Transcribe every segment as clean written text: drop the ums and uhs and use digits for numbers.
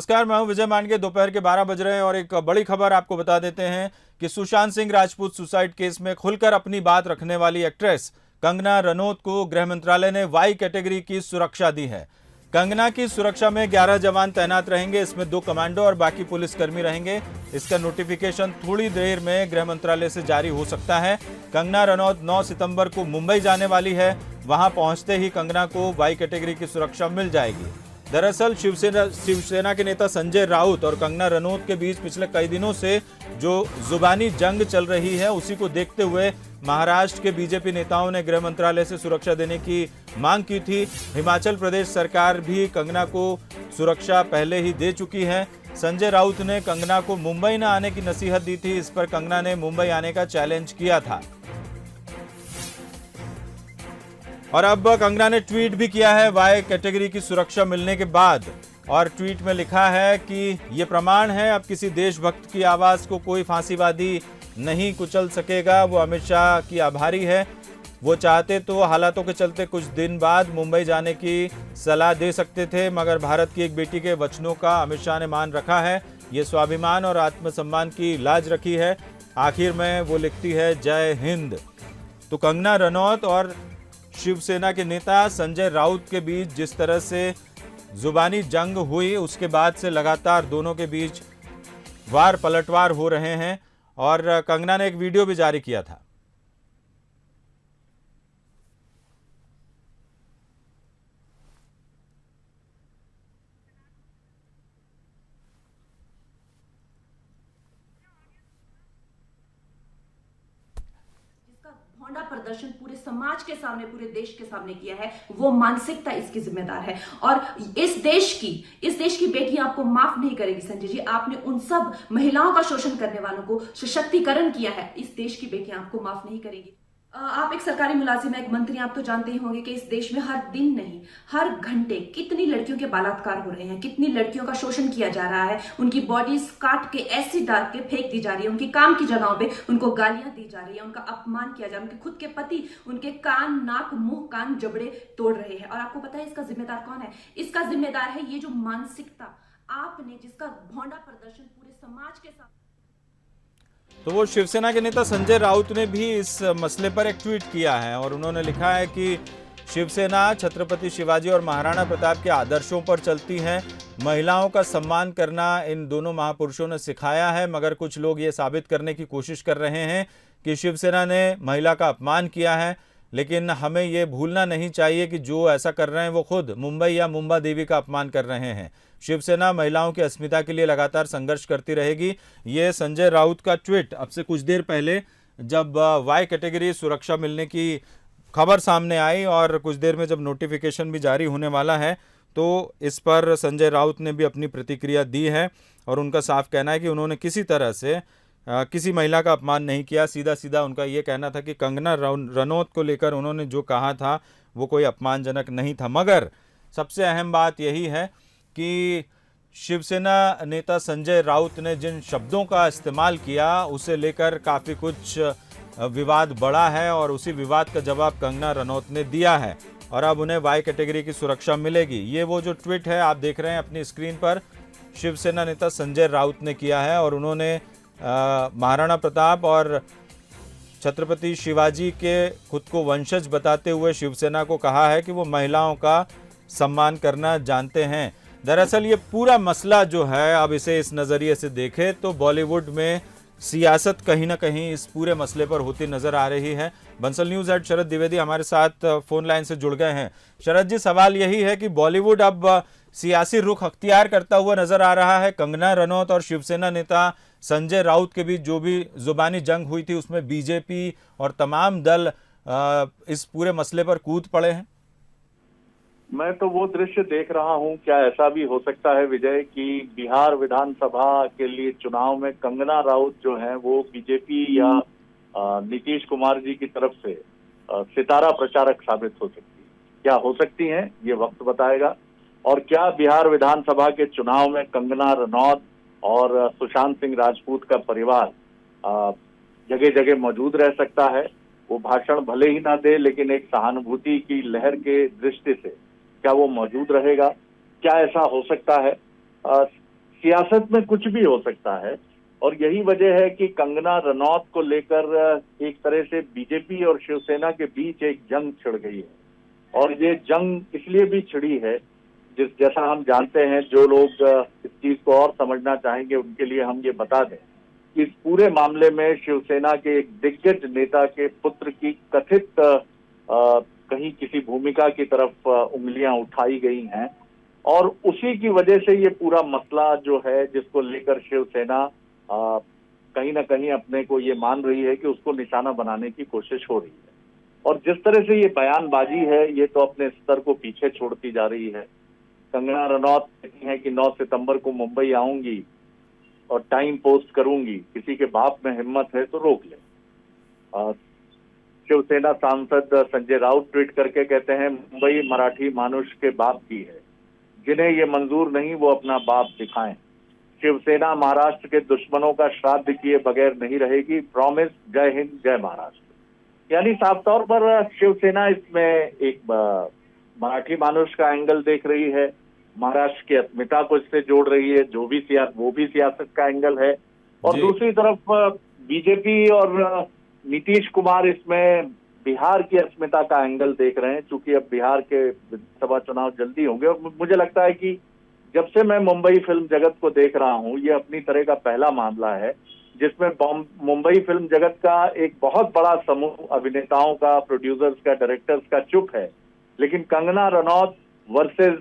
नमस्कार, मैं हूं विजय मांडगे। दोपहर के 12 बज रहे हैं और एक बड़ी खबर आपको बता देते हैं कि सुशांत सिंह राजपूत सुसाइड केस में खुलकर अपनी बात रखने वाली एक्ट्रेस कंगना रनौत को गृह मंत्रालय ने वाई कैटेगरी की सुरक्षा दी है। कंगना की सुरक्षा में 11 जवान तैनात रहेंगे, इसमें 2 कमांडो और बाकी पुलिसकर्मी रहेंगे। इसका नोटिफिकेशन थोड़ी देर में गृह मंत्रालय से जारी हो सकता है। कंगना रनौत 9 सितंबर को मुंबई जाने वाली है। वहां पहुंचते ही कंगना को वाई कैटेगरी की सुरक्षा मिल जाएगी। दरअसल शिवसेना के नेता संजय राउत और कंगना रनौत के बीच पिछले कई दिनों से जो जुबानी जंग चल रही है, उसी को देखते हुए महाराष्ट्र के बीजेपी नेताओं ने गृह मंत्रालय से सुरक्षा देने की मांग की थी। हिमाचल प्रदेश सरकार भी कंगना को सुरक्षा पहले ही दे चुकी है। संजय राउत ने कंगना को मुंबई न आने की नसीहत दी थी। इस पर कंगना ने मुंबई आने का चैलेंज किया था और अब कंगना ने ट्वीट भी किया है वाई कैटेगरी की सुरक्षा मिलने के बाद। और ट्वीट में लिखा है कि ये प्रमाण है, अब किसी देशभक्त की आवाज को कोई फांसीवादी नहीं कुचल सकेगा। वो अमित शाह की आभारी है। वो चाहते तो हालातों के चलते कुछ दिन बाद मुंबई जाने की सलाह दे सकते थे, मगर भारत की एक बेटी के वचनों का अमित शाह ने मान रखा है। ये स्वाभिमान और आत्मसम्मान की लाज रखी है। आखिर में वो लिखती है, जय हिंद। तो कंगना रनौत और शिवसेना के नेता संजय राउत के बीच जिस तरह से जुबानी जंग हुई, उसके बाद से लगातार दोनों के बीच वार पलटवार हो रहे हैं और कंगना ने एक वीडियो भी जारी किया था। भोंडा प्रदर्शन पूरे समाज के सामने, पूरे देश के सामने किया है, वो मानसिकता इसकी जिम्मेदार है। और इस देश की बेटियां आपको माफ नहीं करेगी। संजय जी, आपने उन सब महिलाओं का शोषण करने वालों को सशक्तिकरण किया है। इस देश की बेटियां आपको माफ नहीं करेगी। आप एक सरकारी मुलाजिम हैं, एक मंत्री, आप तो जानते ही होंगे कि इस देश में हर दिन नहीं, हर घंटे कितनी लड़कियों के बलात्कार हो रहे हैं, कितनी लड़कियों का शोषण किया जा रहा है। उनकी बॉडीज काट के एसिड डाल के फेंक दी जा रही है, उनकी काम की जगहों पे उनको गालियां दी जा रही है, उनका अपमान किया जा रहा है। उनके खुद के पति उनके कान, नाक, मुंह, कान, जबड़े तोड़ रहे हैं। और आपको पता है इसका जिम्मेदार कौन है? इसका जिम्मेदार है ये जो मानसिकता आपने, जिसका भोंडा प्रदर्शन पूरे समाज के साथ। तो वो शिवसेना के नेता संजय राउत ने भी इस मसले पर एक ट्वीट किया है और उन्होंने लिखा है कि शिवसेना छत्रपति शिवाजी और महाराणा प्रताप के आदर्शों पर चलती है। महिलाओं का सम्मान करना इन दोनों महापुरुषों ने सिखाया है, मगर कुछ लोग ये साबित करने की कोशिश कर रहे हैं कि शिवसेना ने महिला का अपमान किया है। लेकिन हमें ये भूलना नहीं चाहिए कि जो ऐसा कर रहे हैं वो खुद मुंबई या मुंबा देवी का अपमान कर रहे हैं। शिवसेना महिलाओं की अस्मिता के लिए लगातार संघर्ष करती रहेगी। ये संजय राउत का ट्वीट अब से कुछ देर पहले, जब वाई कैटेगरी सुरक्षा मिलने की खबर सामने आई और कुछ देर में जब नोटिफिकेशन भी जारी होने वाला है, तो इस पर संजय राउत ने भी अपनी प्रतिक्रिया दी है और उनका साफ कहना है कि उन्होंने किसी तरह से किसी महिला का अपमान नहीं किया। सीधा सीधा उनका ये कहना था कि कंगना रनौत को लेकर उन्होंने जो कहा था वो कोई अपमानजनक नहीं था। मगर सबसे अहम बात यही है कि शिवसेना नेता संजय राउत ने जिन शब्दों का इस्तेमाल किया, उसे लेकर काफ़ी कुछ विवाद बढ़ा है और उसी विवाद का जवाब कंगना रनौत ने दिया है और अब उन्हें वाई कैटेगरी की सुरक्षा मिलेगी। ये वो जो ट्वीट है आप देख रहे हैं अपनी स्क्रीन पर, शिवसेना नेता संजय राउत ने किया है और उन्होंने महाराणा प्रताप और छत्रपति शिवाजी के खुद को वंशज बताते हुए शिवसेना को कहा है कि वो महिलाओं का सम्मान करना जानते हैं। दरअसल ये पूरा मसला जो है, अब इसे इस नज़रिए से देखें तो बॉलीवुड में सियासत कहीं ना कहीं इस पूरे मसले पर होती नजर आ रही है। बंसल न्यूज़ हेड शरद द्विवेदी हमारे साथ फोन लाइन से जुड़ गए हैं। शरद जी, सवाल यही है कि बॉलीवुड अब सियासी रुख अख्तियार करता हुआ नजर आ रहा है। कंगना रनौत और शिवसेना नेता संजय राउत के बीच जो भी जुबानी जंग हुई थी, उसमें बीजेपी और तमाम दल इस पूरे मसले पर कूद पड़े हैं। मैं तो वो दृश्य देख रहा हूँ। क्या ऐसा भी हो सकता है विजय कि बिहार विधानसभा के लिए चुनाव में कंगना राउत जो है वो बीजेपी या नीतीश कुमार जी की तरफ से सितारा प्रचारक साबित हो सकती है? क्या हो सकती हैं, ये वक्त बताएगा। और क्या बिहार विधानसभा के चुनाव में कंगना रनौत और सुशांत सिंह राजपूत का परिवार जगह जगह मौजूद रह सकता है? वो भाषण भले ही ना दे, लेकिन एक सहानुभूति की लहर के दृष्टि से क्या वो मौजूद रहेगा? क्या ऐसा हो सकता है? सियासत में कुछ भी हो सकता है। और यही वजह है कि कंगना रनौत को लेकर एक तरह से बीजेपी और शिवसेना के बीच एक जंग छिड़ गई है। और ये जंग इसलिए भी छिड़ी है, जैसा हम जानते हैं, जो लोग इस चीज को और समझना चाहेंगे उनके लिए हम ये बता दें कि इस पूरे मामले में शिवसेना के एक दिग्गज नेता के पुत्र की कथित कहीं किसी भूमिका की तरफ उंगलियां उठाई गई हैं। और उसी की वजह से ये पूरा मसला जो है, जिसको लेकर शिवसेना कहीं ना कहीं अपने को ये मान रही है कि उसको निशाना बनाने की कोशिश हो रही है। और जिस तरह से ये बयानबाजी है, ये तो अपने स्तर को पीछे छोड़ती जा रही है। कंगना रनौत कहती है कि 9 सितंबर को मुंबई आऊंगी और टाइम पोस्ट करूंगी, किसी के बाप में हिम्मत है तो रोक ले। शिवसेना सांसद संजय राउत ट्वीट करके कहते हैं, मुंबई मराठी मानुष के बाप की है, जिन्हें ये मंजूर नहीं वो अपना बाप दिखाएं। शिवसेना महाराष्ट्र के दुश्मनों का श्राद्ध किए बगैर नहीं रहेगी, प्रॉमिस, जय हिंद जय महाराष्ट्र। यानी साफ तौर पर शिवसेना इसमें एक मराठी मानुष का एंगल देख रही है, महाराष्ट्र की अस्मिता को इससे जोड़ रही है, वो भी सियासत का एंगल है। और दूसरी तरफ बीजेपी और नीतीश कुमार इसमें बिहार की अस्मिता का एंगल देख रहे हैं, क्योंकि अब बिहार के विधानसभा चुनाव जल्दी होंगे। और मुझे लगता है कि जब से मैं मुंबई फिल्म जगत को देख रहा हूं, ये अपनी तरह का पहला मामला है जिसमें मुंबई फिल्म जगत का एक बहुत बड़ा समूह अभिनेताओं का, प्रोड्यूसर्स का, डायरेक्टर्स का चुप है। लेकिन कंगना रनौत वर्सेस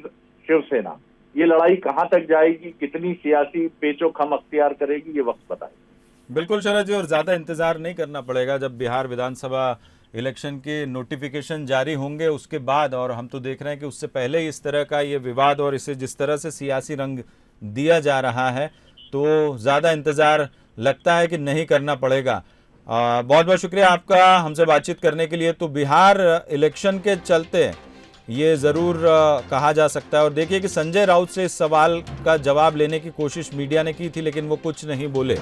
शिवसेना, ये लड़ाई कहां तक जाएगी, कितनी सियासी पेचोखम अख्तियार करेगी, ये वक्त बताएगा। बिल्कुल शरद जी, और ज्यादा इंतजार नहीं करना पड़ेगा। जब बिहार विधानसभा इलेक्शन के नोटिफिकेशन जारी होंगे उसके बाद, और हम तो देख रहे हैं कि उससे पहले इस तरह का ये विवाद और इसे जिस तरह से सियासी रंग दिया जा रहा है, तो ज़्यादा इंतज़ार लगता है कि नहीं करना पड़ेगा। बहुत बहुत शुक्रिया आपका हमसे बातचीत करने के लिए। तो बिहार इलेक्शन के चलते ये ज़रूर कहा जा सकता है। और देखिए कि संजय राउत से इस सवाल का जवाब लेने की कोशिश मीडिया ने की थी, लेकिन वो कुछ नहीं बोले।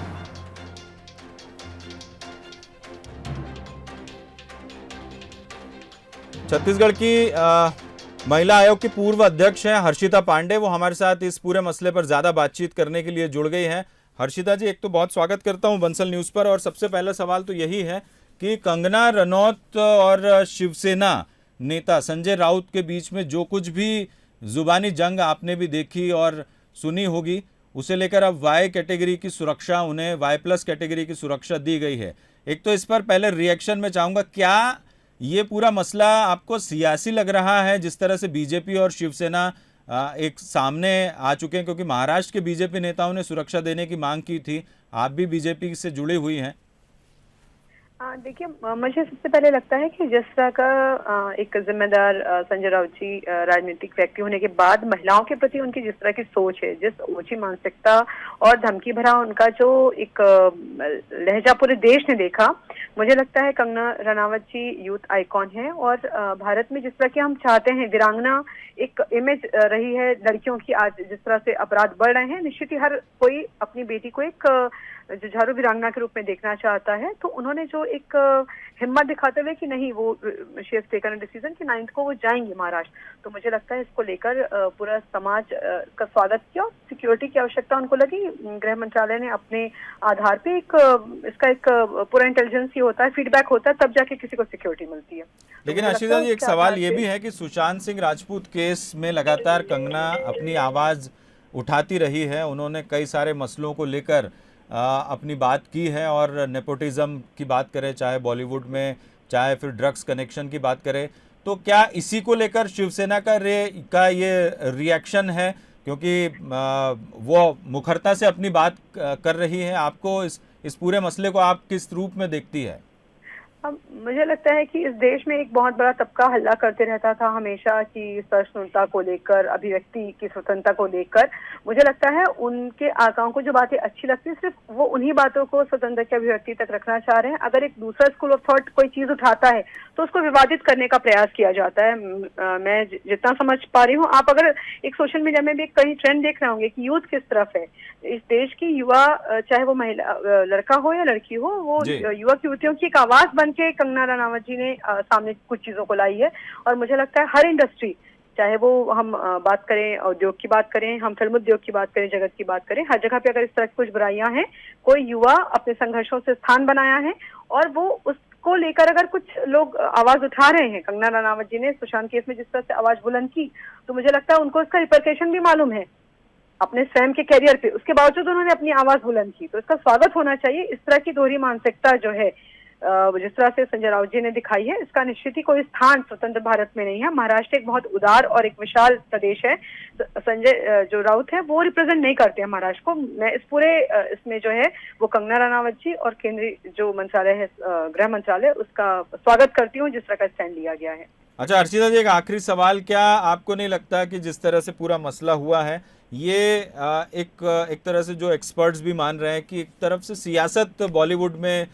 छत्तीसगढ़ की महिला आयोग की पूर्व अध्यक्ष हैं हर्षिता पांडे, वो हमारे साथ इस पूरे मसले पर ज़्यादा बातचीत करने के लिए जुड़ गई हैं। हर्षिता जी, एक तो बहुत स्वागत करता हूं बंसल न्यूज़ पर, और सबसे पहला सवाल तो यही है कि कंगना रनौत और शिवसेना नेता संजय राउत के बीच में जो कुछ भी जुबानी जंग आपने भी देखी और सुनी होगी, उसे लेकर अब वाई कैटेगरी की सुरक्षा, उन्हें वाई+ कैटेगरी की सुरक्षा दी गई है। एक तो इस पर पहले रिएक्शन में चाहूँगा, क्या ये पूरा मसला आपको सियासी लग रहा है, जिस तरह से बीजेपी और शिवसेना एक सामने आ चुके हैं? क्योंकि महाराष्ट्र के बीजेपी नेताओं ने सुरक्षा देने की मांग की थी, आप भी बीजेपी से जुड़ी हुई हैं। देखिए, मुझे सबसे पहले लगता है कि जिस तरह का एक जिम्मेदार संजय राउत जी राजनीतिक व्यक्ति होने के बाद महिलाओं के प्रति उनकी जिस तरह की सोच है, जिस ऊंची मानसिकता और धमकी भरा उनका जो एक लहजा पूरे देश ने देखा, मुझे लगता है कंगना रनावत जी यूथ आइकॉन है। और भारत में जिस तरह की हम चाहते हैं वीरांगना एक इमेज रही है लड़कियों की, आज जिस तरह से अपराध बढ़ रहे हैं, निश्चित ही हर कोई अपनी बेटी को एक जुझारू वीरांगना के रूप में देखना चाहता है। तो उन्होंने जो एक हिम्मत दिखाते हुए कि नहीं, वो she has taken a decision कि 9 को वो जाएंगे महाराष्ट्र, तो मुझे लगता है इसको लेकर पूरा समाज का स्वागत किया। सिक्योरिटी की आवश्यकता उनको लगी, गृह मंत्रालय ने अपने आधार पे इसका एक पूरा इंटेलिजेंस ही होता है, फीडबैक होता है, तब जाके किसी को सिक्योरिटी मिलती है। लेकिन हर्षिता जी, एक सवाल ये भी है कि सुशांत सिंह राजपूत केस में लगातार कंगना अपनी आवाज उठाती रही है। उन्होंने कई सारे मसलों को लेकर अपनी बात की है, और नेपोटिज्म की बात करें, चाहे बॉलीवुड में, चाहे फिर ड्रग्स कनेक्शन की बात करें, तो क्या इसी को लेकर शिवसेना का ये रिएक्शन है? क्योंकि वो मुखरता से अपनी बात कर रही है। आपको इस पूरे मसले को आप किस रूप में देखती है? मुझे लगता है कि इस देश में एक बहुत बड़ा तबका हल्ला करते रहता था हमेशा कि सहिष्णुता को लेकर, अभिव्यक्ति की स्वतंत्रता को लेकर। मुझे लगता है उनके आकाओं को जो बातें अच्छी लगती है, सिर्फ वो उन्हीं बातों को स्वतंत्रता की अभिव्यक्ति तक रखना चाह रहे हैं। अगर एक दूसरा स्कूल ऑफ थॉट कोई चीज उठाता है तो उसको विवादित करने का प्रयास किया जाता है। मैं जितना समझ पा रही हूँ, आप अगर एक सोशल मीडिया में भी कहीं ट्रेंड देख रहे होंगे कि यूथ किस तरफ है, इस देश की युवा, चाहे वो महिला लड़का हो या लड़की हो, वो युवक युवतियों की एक आवाज बन के कंगना रनावत जी ने सामने कुछ चीजों को लाई है। और मुझे लगता है हर इंडस्ट्री, चाहे वो हम बात करें उद्योग की बात करें, हम फिल्म उद्योग की बात करें, जगत की बात करें, हर जगह पे अगर इस तरह की कुछ बुराइयां हैं, कोई युवा अपने संघर्षों से स्थान बनाया है और वो उसको लेकर अगर कुछ लोग आवाज उठा रहे हैं, कंगना रनावत जी ने सुशांत केस में जिस तरह से आवाज बुलंद की, तो मुझे लगता है उनको इसका रिपरकेशन भी मालूम है अपने स्वयं के कैरियर पे, उसके बावजूद उन्होंने अपनी आवाज बुलंद की, तो इसका स्वागत होना चाहिए। इस तरह की दोहरी मानसिकता जो है जिस तरह से संजय राउत जी ने दिखाई है, इसका निश्चित ही कोई स्थान स्वतंत्र भारत में नहीं है। महाराष्ट्र एक बहुत उदार और एक विशाल प्रदेश है। संजय जो राउत है वो रिप्रेजेंट नहीं करते हैं महाराष्ट्र को। मैं इस पूरे इसमें जो है वो कंगना रनावत जी और केंद्रीय जो मंत्रालय है गृह मंत्रालय, उसका स्वागत करती हूँ जिस तरह का स्टैंड लिया गया है। अच्छा हर्षिता जी, एक आखिरी सवाल, क्या आपको नहीं लगता कि जिस तरह से पूरा मसला हुआ है ये एक तरह से जो एक्सपर्ट्स भी मान रहे हैं कि एक तरफ से सियासत बॉलीवुड में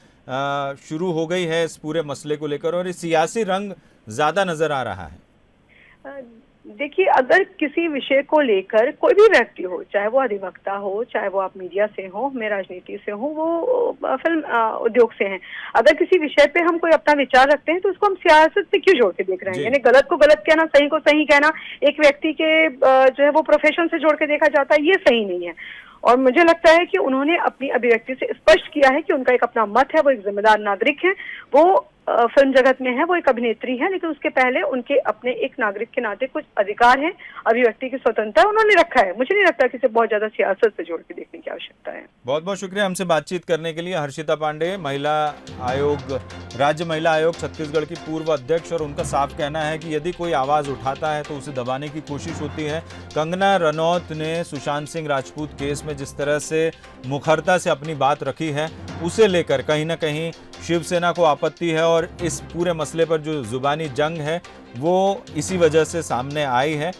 शुरू हो गई है इस पूरे मसले को लेकर और ये सियासी रंग ज्यादा नजर आ रहा है? देखिए, अगर किसी विषय को लेकर कोई भी व्यक्ति हो, चाहे वो अधिवक्ता हो, चाहे वो आप मीडिया से हो, मैं राजनीति से हूँ, वो फिल्म उद्योग से हैं, अगर किसी विषय पे हम कोई अपना विचार रखते हैं तो उसको हम सियासत से क्यों जोड़ के देख रहे हैं? यानी गलत को गलत कहना, सही को सही कहना एक व्यक्ति के जो है वो प्रोफेशन से जोड़ के देखा जाता है, ये सही नहीं है। और मुझे लगता है कि उन्होंने अपनी अभिव्यक्ति से स्पष्ट किया है कि उनका एक अपना मत है, वो एक जिम्मेदार नागरिक है, वो फिल्म जगत में है, वो एक अभिनेत्री है, लेकिन उसके पहले उनके अपने एक नागरिक के नाते कुछ अधिकार हैं, अभिव्यक्ति की स्वतंत्रता उन्होंने रखा है। मुझे नहीं लगता कि इसे बहुत ज्यादा सियासत से जोड़ के देखने की आवश्यकता है। बहुत बहुत शुक्रिया हमसे बातचीत करने के लिए। हर्षिता पांडे, महिला आयोग, राज्य महिला आयोग छत्तीसगढ़ की पूर्व अध्यक्ष, और उनका साफ कहना है कि यदि कोई आवाज उठाता है तो उसे दबाने की कोशिश होती है। कंगना रनौत ने सुशांत सिंह राजपूत केस में जिस तरह से मुखरता से अपनी बात रखी है, उसे लेकर कहीं ना कहीं शिवसेना को आपत्ति है और इस पूरे मसले पर जो जुबानी जंग है वो इसी वजह से सामने आई है।